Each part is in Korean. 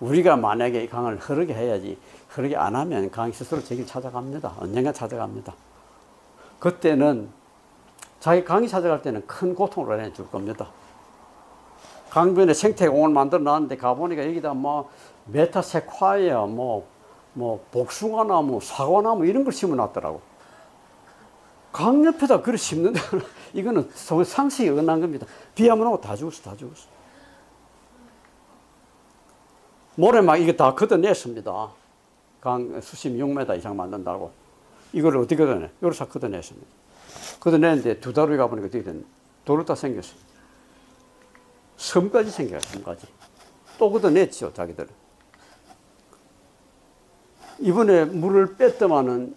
우리가 만약에 이 강을 흐르게 해야지, 흐르게 안 하면 강이 스스로 자기를 찾아갑니다. 언젠가 찾아갑니다. 그때는 자기 강이 찾아갈 때는 큰 고통을 해줄 겁니다. 강변에 생태공원을 만들어 놨는데 가보니까 여기다 뭐 메타세콰이어, 뭐 복숭아나무, 사과나무 이런 걸 심어 놨더라고. 강 옆에다 그걸 심는다. 이거는 상식이 어긋난 겁니다. 비 한번 오고 다 죽었어, 다 죽었어. 모래 막 이거 다 걷어냈습니다. 강 수심 6m 이상 만든다고. 이걸 어떻게 걷어내? 이걸 다 걷어냈습니다. 걷어내는데 2달 후에 가보니까 어떻게 됐나? 돌을 다 생겼어요. 섬까지 생겨요, 섬까지. 또 걷어냈죠, 자기들. 이번에 물을 뺐더만은,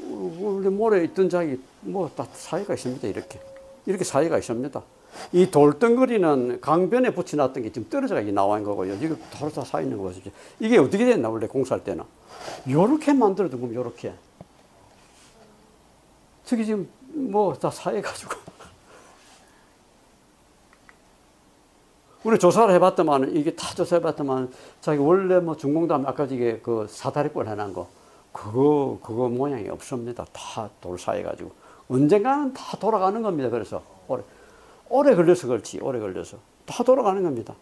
우리 모래에 있던 자기, 뭐, 다 사이가 있습니다, 이렇게. 이렇게 사이가 있습니다. 이 돌덩어리는 강변에 붙여놨던 게 지금 떨어져가 나와 있는 거고요. 이거 바로 다 사 있는 거 보십시오. 이게 어떻게 됐나, 원래 공사할 때는. 요렇게 만들어둔 겁니다, 요렇게. 저기 지금 뭐 다 사해가지고. 우리 조사를 해봤더만, 이게 다 조사해봤더만, 자기 원래 뭐 중공담 아까 이게 그 사다리꼴 해놓은 거, 그거 모양이 없습니다. 다 돌 사해가지고. 언젠가는 다 돌아가는 겁니다. 그래서 오래 걸려서 그렇지, 오래 걸려서. 다 돌아가는 겁니다.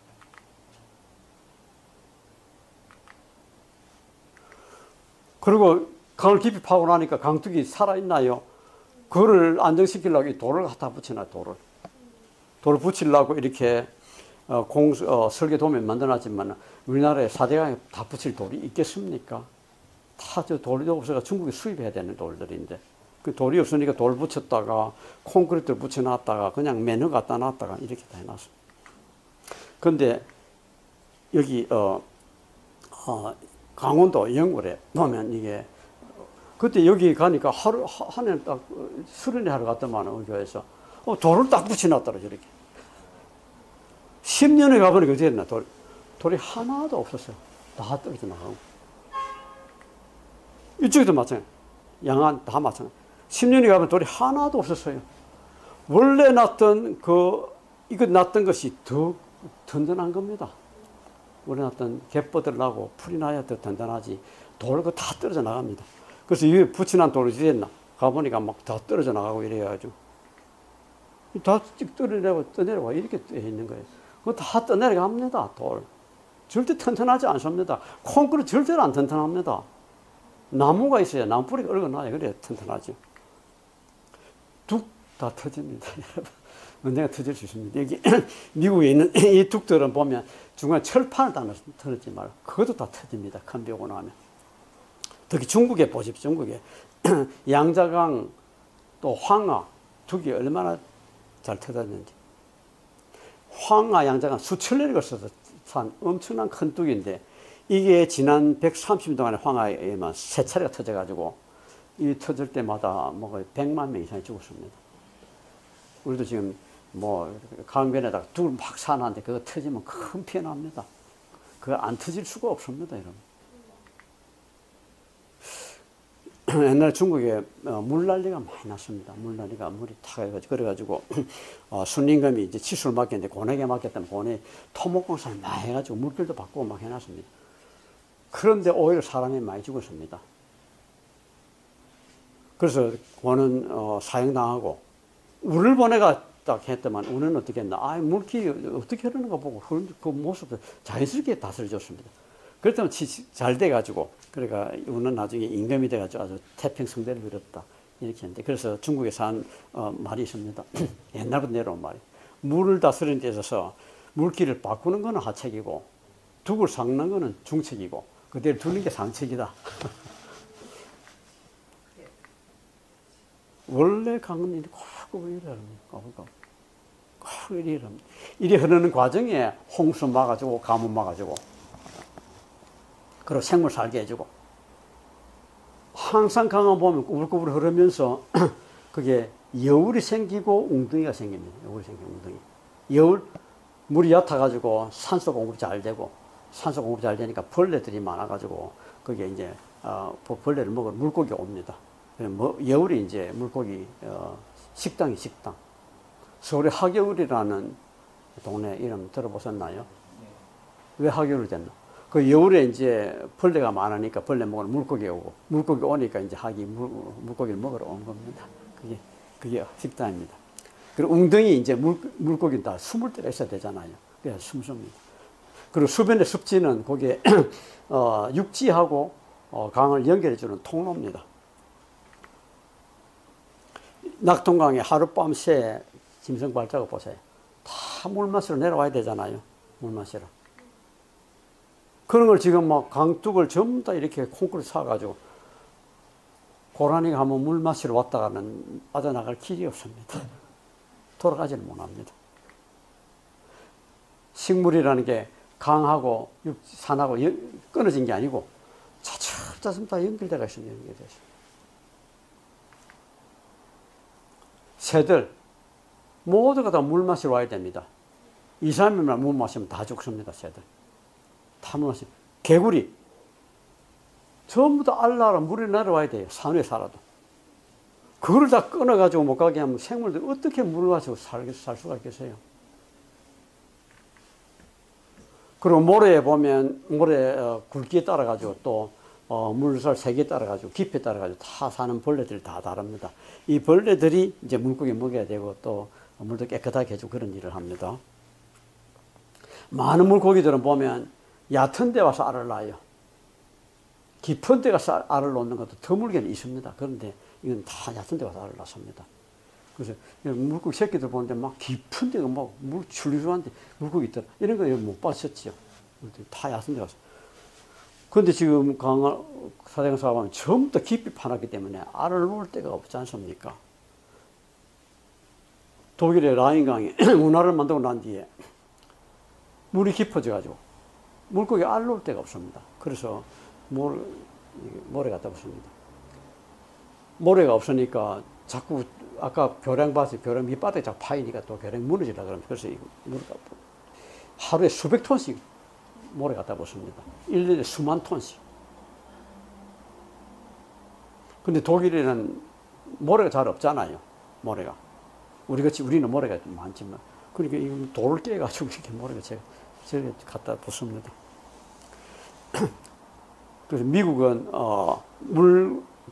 그리고 강을 깊이 파고 나니까 강둑이 살아있나요? 그거를 안정시키려고 이 돌을 갖다 붙여놔, 돌을. 돌을 붙이려고 이렇게 설계 도면 만들어놨지만 우리나라에 4대강에 다 붙일 돌이 있겠습니까? 다 저 돌이 없어서 중국에 수입해야 되는 돌들인데. 그 돌이 없으니까 돌 붙였다가 콘크리트를 붙여놨다가 그냥 매너 갖다 놨다가 이렇게 다 해놨어. 근데 여기 강원도 영월에 보면 이게 그때 여기 가니까 하늘 딱 수련회 하러 갔더만 우리 교회에서 돌을 딱 붙여놨더라 저렇게. 10년에 가보니까 어떻게 됐나 돌이 하나도 없었어요. 다 떨어져 나가고. 이쪽에도 마찬가지. 양안 다 마찬가지. 10년이 가면 돌이 하나도 없었어요. 원래 놨던 이거 놨던 것이 더 든든한 겁니다. 원래 놨던 갯벌들 나고 풀이 나야 더 든든하지. 돌 그 다 떨어져 나갑니다. 그래서 이 붙여놓은 돌이 어디 됐나? 가보니까 막 다 떨어져 나가고 이래가지고. 다 떠내려와 이렇게 돼 있는 거예요. 그거 다 떠내려갑니다, 돌. 절대 튼튼하지 않습니다. 콘크리트 절대로 안 튼튼합니다. 나무가 있어야 나무뿌리가 얽어놔야 그래야 튼튼하죠. 둑 다 터집니다. 언젠가 터질 수 있습니다. 여기 미국에 있는 이 둑들은 보면 중간에 철판을 다 터지지 말고 그것도 다 터집니다. 큰 비 오고 나면. 특히 중국에 보십시오. 중국에 양자강 또 황하 둑이 얼마나 잘 터졌는지. 황하 양자강 수천 년을 걸쳐서 산 엄청난 큰 둑인데 이게 지난 130년 동안에 황하에만 3차례가 터져가지고 이 터질 때마다 뭐 100만 명 이상이 죽었습니다. 우리도 지금 뭐 강변에다가 둑을 막 사놨는데 그거 터지면 큰 피해 납니다. 그거 안 터질 수가 없습니다, 여러분. 옛날 중국에 물난리가 많이 났습니다. 물난리가 물이 타가지고 그래가지고 순임금이 이제 치수를 맡겼는데 고뇌에 맡겼다면 고뇌 토목공사를 많이 해가지고 물길도 바꾸고 막 해놨습니다. 그런데 오히려 사람이 많이 죽었습니다. 그래서 고는 사형당하고 우를 보내가 딱 했더만 우는 어떻게 했나? 물길이 어떻게 흐르는가 보고 그 모습을 자연스럽게 다스려줬습니다. 그랬더니 잘 돼가지고 그러니까 우는 나중에 임금이 돼가지고 아주 태평성대를 이뤘다 이렇게 했는데 그래서 중국에서 한 말이 있습니다. 옛날부터 내려온 말이 물을 다스리는 데 있어서 물길을 바꾸는 거는 하책이고 둑을 삭는 거는 중책이고 그대로 두는 게 상책이다. 원래 강은 이렇게 꼭 이래 이리 흐르는 과정에 홍수 막아주고 가뭄 막아주고 그리고 생물 살게 해주고 항상 강을 보면 꾸불꾸불 흐르면서 그게 여울이 생기고 웅덩이가 생깁니다. 여울이 생기고 웅덩이. 여울 물이 얕아가지고 산소 공급이 잘 되고 산소 공급이 잘 되니까 벌레들이 많아가지고 그게 이제 벌레를 먹으러 물고기가 옵니다. 여울이 이제 물고기 식당. 서울에 하겨울이라는 동네 이름 들어보셨나요? 왜 하겨울이 됐나? 그 겨울에 이제 벌레가 많으니까 벌레 먹으러 물고기 오고, 물고기 오니까 이제 물고기를 먹으러 온 겁니다. 그게 식단입니다. 그리고 웅덩이 이제 물고기는 다 숨을 때가 있어야 되잖아요. 그래서 숨습니다. 그리고 수변의 습지는 거기에 육지하고 강을 연결해주는 통로입니다. 낙동강에 하룻밤 새 짐승 발자국 보세요. 다 물 마시러 내려와야 되잖아요. 물 마시러. 그런 걸 지금 막 강둑을 전부 다 이렇게 콘크리트 쌓아가지고 고라니가 한번 물 마시러 왔다가는 빠져나갈 길이 없습니다. 돌아가지는 못합니다. 식물이라는 게 강하고 산하고 끊어진 게 아니고 차츰차츰 다 연결되어 있습니다. 연결돼서. 새들 모두가 다 물 마시러 와야 됩니다. 2, 3일만 물 마시면 다 죽습니다. 새들 다 물 마시면. 개구리 전부 다 알라라 물에 내려와야 돼요. 산 위에 살아도. 그걸 다 끊어가지고 못 가게 하면 생물들 어떻게 물을 마시고 살 수가 있겠어요. 그리고 모래에 보면 모래 굵기에 따라가지고 또 물살 세기에 따라가지고 깊이에 따라가지고 다 사는 벌레들이 다 다릅니다. 이 벌레들이 이제 물고기 먹여야 되고 또 물도 깨끗하게 해주고 그런 일을 합니다. 많은 물고기들은 보면 얕은 데 와서 알을 낳아요. 깊은 데 가서 알을 놓는 것도 드물게는 있습니다. 그런데 이건 다 얕은 데 가서 알을 낳습니다. 그래서 물고기 새끼들 보는데 막 깊은 데가 막 물 출리주한데 물고기 있더라. 이런 거 못 봤었죠. 다 얕은 데 가서. 그런데 지금 사대강사가 보면 전부 다 깊이 파놨기 때문에 알을 놓을 데가 없지 않습니까? 독일의 라인강에 운하를 만들고 난 뒤에 물이 깊어져가지고 물고기 알 놓을 데가 없습니다. 그래서 모래 갖다 붙습니다. 모래가 없으니까 자꾸 아까 교량 봤어요. 교량 밑바닥에 자꾸 파이니까 또 교량 무너지려 그러면 그래서 하루에 수백 톤씩 모래 갖다 붙습니다. 1년에 수만 톤씩. 근데 독일에는 모래가 잘 없잖아요. 모래가. 우리는 모래가 좀 많지만. 그러니까 이 돌을 깨가지고 이렇게 모래가 저기 갖다 붙습니다. 그래서 미국은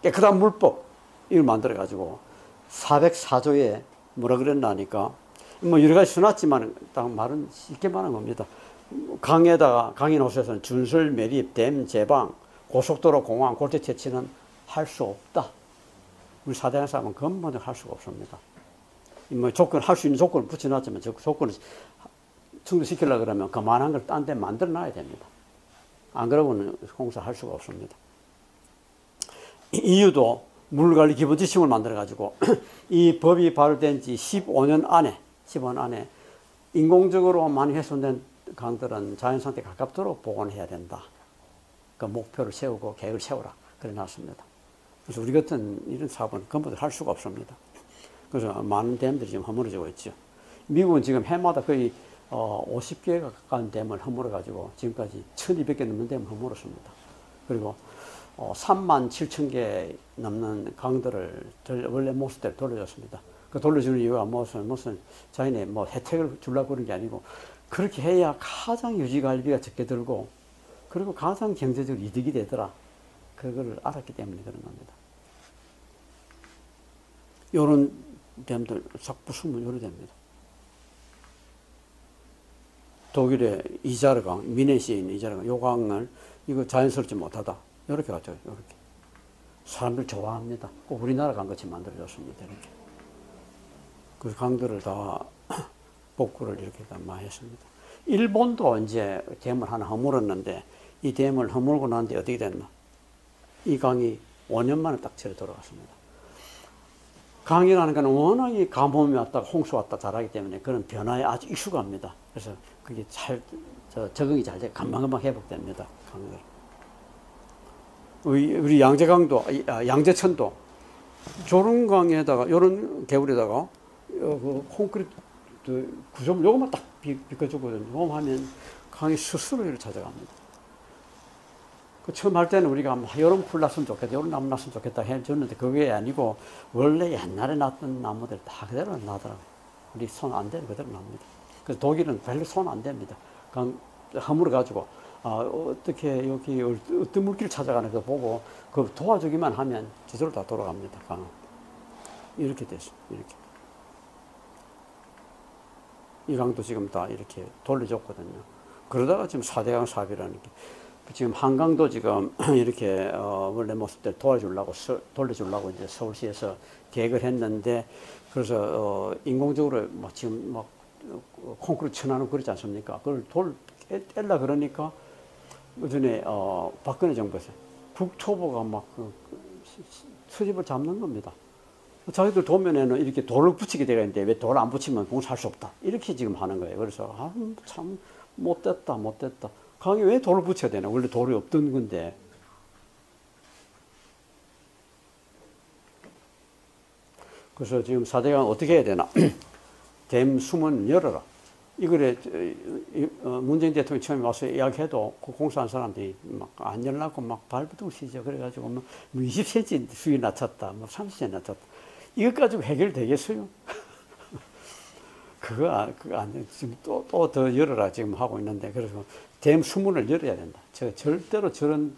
깨끗한 물법 이걸 만들어가지고 404조에 뭐라 그랬나니까 뭐 여러 가지 써놨지만 딱 말은 쉽게 말한 겁니다. 강에 노선에서는 준설, 매립, 댐, 제방, 고속도로, 공항, 골재 채취는 할 수 없다. 우리 사대강 사람은 근본적으로 할 수가 없습니다. 뭐 할 수 있는 조건을 붙여놨지만 그 조건을 충족시키려고 그러면 그만한 걸 딴 데 만들어 놔야 됩니다. 안 그러고는 공사할 수가 없습니다. 이유도 물관리 기본 지침을 만들어가지고 이 법이 발효된 지 15년 안에 인공적으로 많이 훼손된 강들은 자연상태 가깝도록 복원해야 된다. 그 목표를 세우고 계획을 세우라. 그래 놨습니다. 그래서 우리 같은 이런 사업은根本 할 수가 없습니다. 그래서 많은 댐들이 지금 허물어지고 있죠. 미국은 지금 해마다 거의 50개가 가까운 댐을 허물어가지고 지금까지 1200개 넘는 댐을 허물었습니다. 그리고 3만 7천 개 넘는 강들을 원래 모습대로 돌려줬습니다. 그 돌려주는 이유가 무슨 자기네 뭐 혜택을 주려고 그런 게 아니고 그렇게 해야 가장 유지관리비가 적게 들고 그리고 가장 경제적 이득이 되더라. 그걸 알았기 때문에 그런 겁니다. 이런 댐들 싹 부수면 요리 됩니다. 독일의 이자르강, 미네시에 있는 이자르강, 요 강을 이거 자연스럽지 못하다. 이렇게 가죠. 이렇게. 사람들 좋아합니다. 꼭 우리나라 강같이 만들어졌습니다. 이렇게. 그 강들을 다 복구를 이렇게 다 많이 했습니다. 일본도 이제 댐을 하나 허물었는데 이 댐을 허물고 난 뒤에 어떻게 됐나? 이 강이 5년 만에 딱 채로 돌아갔습니다. 강이라는 건 워낙에 가뭄이 왔다가 홍수 왔다 자라기 때문에 그런 변화에 아주 익숙합니다. 그래서 그게 적응이 잘 돼 금방금방 회복됩니다. 강들. 우리 양재천도 조릉강에다가 요런 개울에다가 그 콘크리트 구조물 요것만 딱 비껴주거든요. 요거 하면 강이 스스로 이를 찾아갑니다. 그 처음 할 때는 우리가 요런 풀 났으면 좋겠다, 요런 나무 났으면 좋겠다 해줬는데 그게 아니고 원래 옛날에 났던 나무들 다 그대로 나더라고요. 우리 손 안 대는 그대로 납니다. 그래서 독일은 별로 손 안 댑니다. 그냥 허물어 가지고 어떻게 여기 어떤 물길을 찾아가는가 보고 그 도와주기만 하면 저절로 다 돌아갑니다. 강은. 이렇게 됐어. 이렇게. 이 강도 지금 다 이렇게 돌려줬거든요. 그러다가 지금 4대강 사업이라는 게 지금 한강도 지금 이렇게 원래 모습대로 돌려주려고 이제 서울시에서 계획을 했는데 그래서 인공적으로 뭐 지금 막 콘크리트 쳐놔놓고 그러지 않습니까? 그걸 떼려 그러니까 어전에 박근혜 정부에서 국토부가 막 수집을 잡는 겁니다. 자기들 도면에는 이렇게 돌을 붙이게 되어 있는데 왜 돌 안 붙이면 공사할 수 없다. 이렇게 지금 하는 거예요. 그래서 참 못됐다. 강에 왜 돌을 붙여야 되나? 원래 돌이 없던 건데. 그래서 지금 4대강 어떻게 해야 되나? 댐 수문 열어라. 이거를 문재인 대통령이 처음에 와서 이야기해도 그 공사한 사람들이 막 안 열라고 막 발부둥 치죠. 그래가지고 뭐 20cm 수위 낮췄다, 뭐 30cm 낮췄다. 이것 가지고 해결되겠어요? 그거 안 돼. 지금 또 더 열어라 지금 하고 있는데 그래서 댐 수문을 열어야 된다. 절대로 저런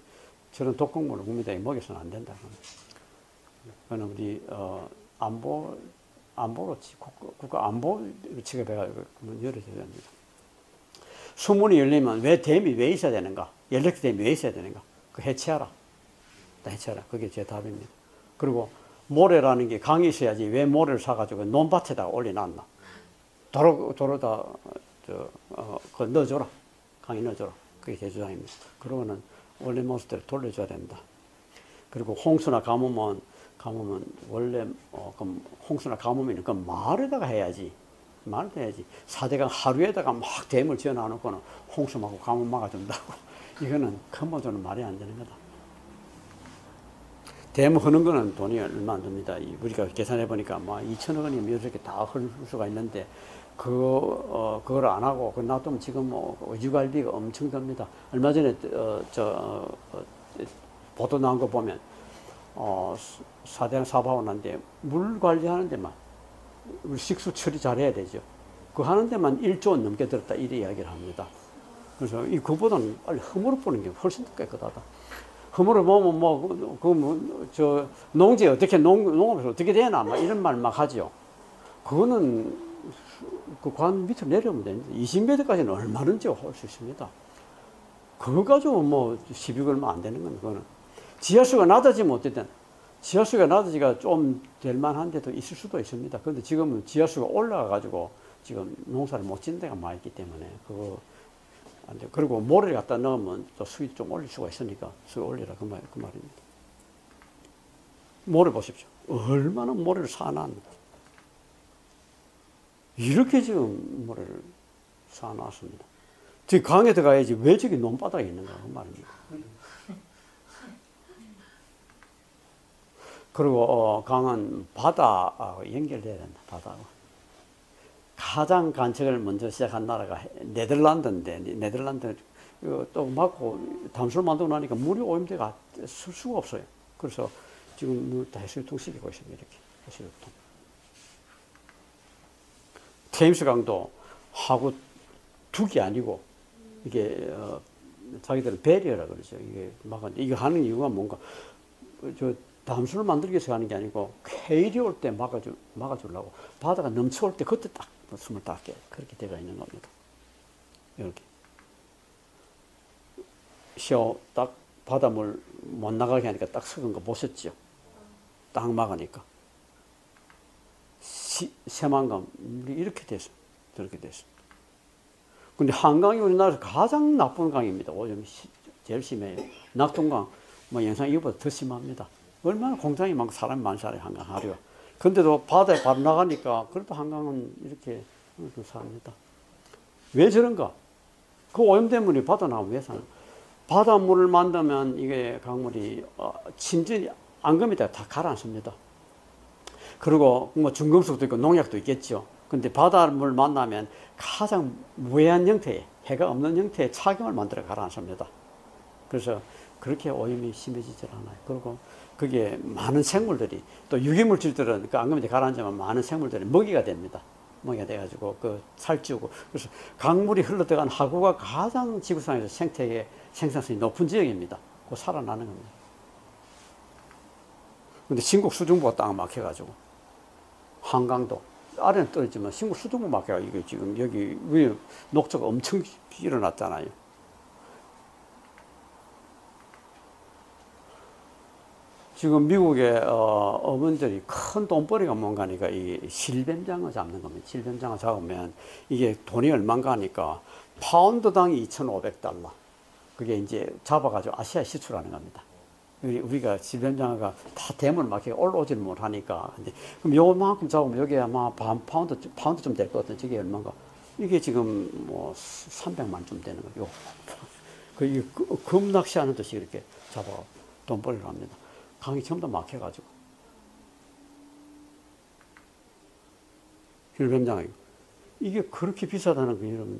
독극물을 국민들에게 먹여서는 안 된다. 그거는 우리 안보로 국가 안보 취급해가지고 열어줘야 됩니다. 수문이 열리면 왜 댐이 왜 있어야 되는가? 연력대 댐이 왜 있어야 되는가? 그 해체하라. 해체하라. 그게 제 답입니다. 그리고 모래라는 게 강이 있어야지 왜 모래를 사가지고 논밭에다가 올려놨나? 도로다 그 넣어줘라. 강에 넣어줘라. 그게 제 주장입니다. 그러고는 원래 모습대로 돌려줘야 된다. 그리고 홍수나 가뭄은 원래 그럼 홍수나 가뭄이는 그 마을에다가 해야지. 마을에다 해야지. 4대강 하루에다가 막 댐을 지어놔놓고는 홍수 막고 가뭄 막아준다고. 이거는 근본적으로 말이 안 되는 거다. 댐 흐는 거는 돈이 얼마 안 듭니다. 우리가 계산해 보니까 뭐 2천억 원이면 이렇게 다 흐를 수가 있는데 그걸 안 하고 그 놔두면 지금 뭐 유관비가 엄청 듭니다. 얼마 전에 보도 나온 거 보면 4대강 사업하고 난데 물 관리하는 데만 우리 식수 처리 잘해야 되죠. 그 하는 데만 1조 원 넘게 들었다 이래 이야기를 합니다. 그래서 그보다는 빨리 허물어 보는 게 훨씬 더 깨끗하다. 허물어 보면 농지 어떻게 농업에서 어떻게 되나 막 이런 말 막 하죠. 그거는 그 관 밑으로 내려오면 되는데 20m까지는 얼마든지 할 수 있습니다. 그거 가지고 뭐 시비 걸면 안 되는 건 그거는 지하수가 낮아지면 어쨌든 지하수가 낮아지가 좀 될 만한 데도 있을 수도 있습니다. 그런데 지금은 지하수가 올라가 가지고 지금 농사를 못 짓는 데가 많이 있기 때문에 그거 안 돼. 그리고 모래를 갖다 넣으면 또 수위 좀 올릴 수가 있으니까 수위 올리라 그 말입니다. 모래 보십시오. 얼마나 모래를 사놨는지. 이렇게 지금 모래를 사놨습니다. 저기 강에 들어가야지 왜 저기 논바닥에 있는가 그 말입니다. 그리고 강은 바다하고 연결돼야 된다. 바다하고. 가장 간척을 먼저 시작한 나라가 네덜란드인데 네덜란드 또 막고 담수를 만들고 나니까 물이 오염돼가 쓸 수가 없어요. 그래서 지금 다 해수욕통 시키고 있습니다. 이렇게 해수욕통. 테임스 강도 하고 둑이 아니고 이게 자기들은 배리어라 그러죠. 이게 이거 하는 이유가 뭔가 담수를 만들기 위해서 하는 게 아니고 해일이 올 때 막아주려고 바다가 넘쳐올 때 그때 딱 숨을 딱 깨 그렇게 되어 있는 겁니다. 이렇게 딱 바닷물 못 나가게 하니까 딱 썩은 거 보셨죠? 딱 막으니까 새만금 물이 이렇게 됐어. 저렇게 됐어. 근데 한강이 우리나라에서 가장 나쁜 강입니다. 오줌이 제일 심해요. 낙동강 뭐 영상 이거보다 더 심합니다. 얼마나 공장이 많고 사람이 많잖아요. 한강 하루가. 근데도 바다에 바로 나가니까 그래도 한강은 이렇게 삽니다. 왜 저런가? 그 오염된 물이 바다 나오면 왜 사나? 바닷물을 만들면 이게 강물이 침전이 앙금에다 다 가라앉습니다. 그리고 뭐 중금속도 있고 농약도 있겠죠. 근데 바닷물 만나면 가장 무해한 형태의 해가 없는 형태의 착용을 만들어 가라앉습니다. 그래서 그렇게 오염이 심해지질 않아요. 그리고 그게 많은 생물들이 또 유기물질들은 그 앙금에 가라앉으면 많은 생물들이 먹이가 됩니다. 멍게 돼가지고 그 살찌우고 그래서 강물이 흘러들어간 하구가 가장 지구상에서 생태계 생산성이 높은 지역입니다. 그 살아나는 겁니다. 근데 신국 수중부가 딱 막혀가지고 한강도 아래는 떨어지만 신국 수중부 막혀가 이게 지금 여기 위에 녹조가 엄청 일어났잖아요. 지금 미국의 어머니들이 큰 돈벌이가 뭔가니까 이 실뱀장어 잡는 겁니다. 실뱀장어 잡으면 이게 돈이 얼마인가 하니까 파운드당 2,500달러. 그게 이제 잡아가지고 아시아에 수출하는 겁니다. 우리가 실뱀장어가 다 대물 막혀 올라오지를 못하니까. 그럼 요만큼 잡으면 여기 아마 반 파운드 좀 될 것 같은데 저게 얼마인가? 이게 지금 뭐 300만 좀 되는 거요. 그 금낚시하는 듯이 이렇게 잡아 돈벌이를 합니다. 강이 전부 다 막혀가지고. 실뱀장어. 이게 그렇게 비싸다는 거 여러분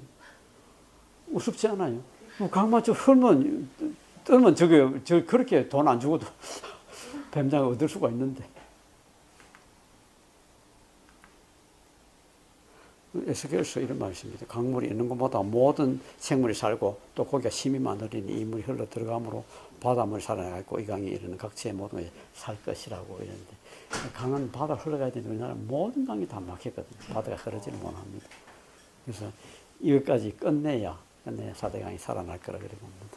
우습지 않아요? 강만 좀 떨면 저 그렇게 돈 안 주고도 뱀장어 얻을 수가 있는데. 에스겔서 이런 말씀입니다. 강물이 있는 것보다 모든 생물이 살고 또 거기가 심이 많으리니 이 물이 흘러 들어가므로 바닷물이 살아나고 이 강에 이르는 각지의 모든 것이 살 것이라고 이러는데 강은 바다 흘러가야 되는데 우리나라 모든 강이 다 막혔거든요. 바다가 흐르지를 못합니다. 그래서 이것까지 끝내야 사대강이 살아날 거라 그래 봅니다.